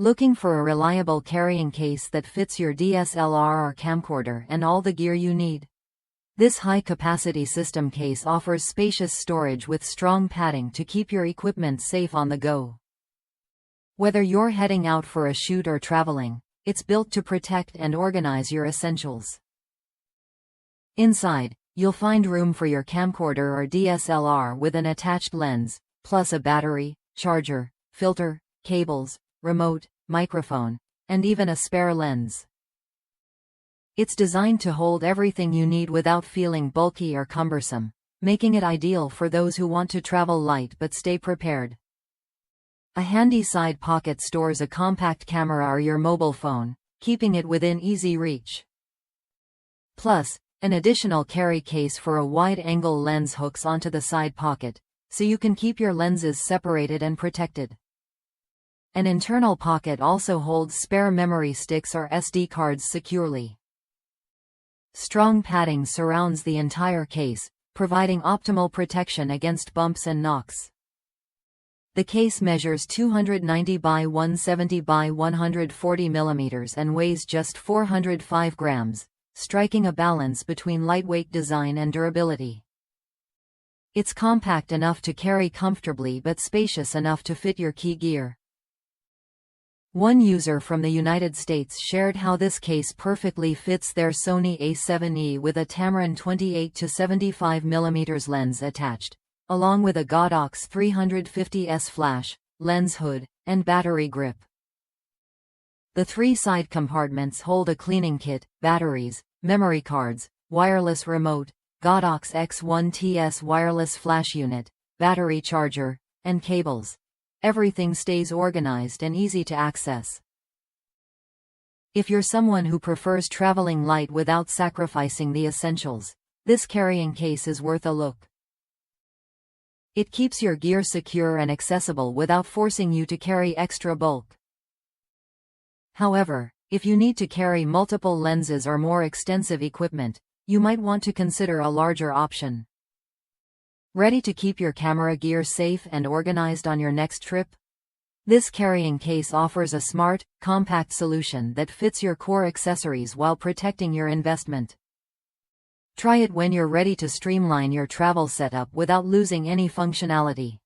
Looking for a reliable carrying case that fits your DSLR or camcorder and all the gear you need? This high-capacity system case offers spacious storage with strong padding to keep your equipment safe on the go. Whether you're heading out for a shoot or traveling, it's built to protect and organize your essentials. Inside, you'll find room for your camcorder or DSLR with an attached lens, plus a battery, charger, filter, cables, remote, microphone, and even a spare lens. It's designed to hold everything you need without feeling bulky or cumbersome, making it ideal for those who want to travel light but stay prepared. A handy side pocket stores a compact camera or your mobile phone, keeping it within easy reach. Plus, an additional carry case for a wide-angle lens hooks onto the side pocket, so you can keep your lenses separated and protected. An internal pocket also holds spare memory sticks or SD cards securely. Strong padding surrounds the entire case, providing optimal protection against bumps and knocks. The case measures 290 by 170 by 140 mm and weighs just 405 grams, striking a balance between lightweight design and durability. It's compact enough to carry comfortably but spacious enough to fit your key gear. One user from the United States shared how this case perfectly fits their Sony A7E with a Tamron 28-75 mm lens attached, along with a Godox 350S flash, lens hood, and battery grip. The three side compartments hold a cleaning kit, batteries, memory cards, wireless remote, Godox X1TS wireless flash unit, battery charger, and cables. Everything stays organized and easy to access. If you're someone who prefers traveling light without sacrificing the essentials, this carrying case is worth a look. It keeps your gear secure and accessible without forcing you to carry extra bulk. However, if you need to carry multiple lenses or more extensive equipment, you might want to consider a larger option. Ready to keep your camera gear safe and organized on your next trip? This carrying case offers a smart, compact solution that fits your core accessories while protecting your investment. Try it when you're ready to streamline your travel setup without losing any functionality.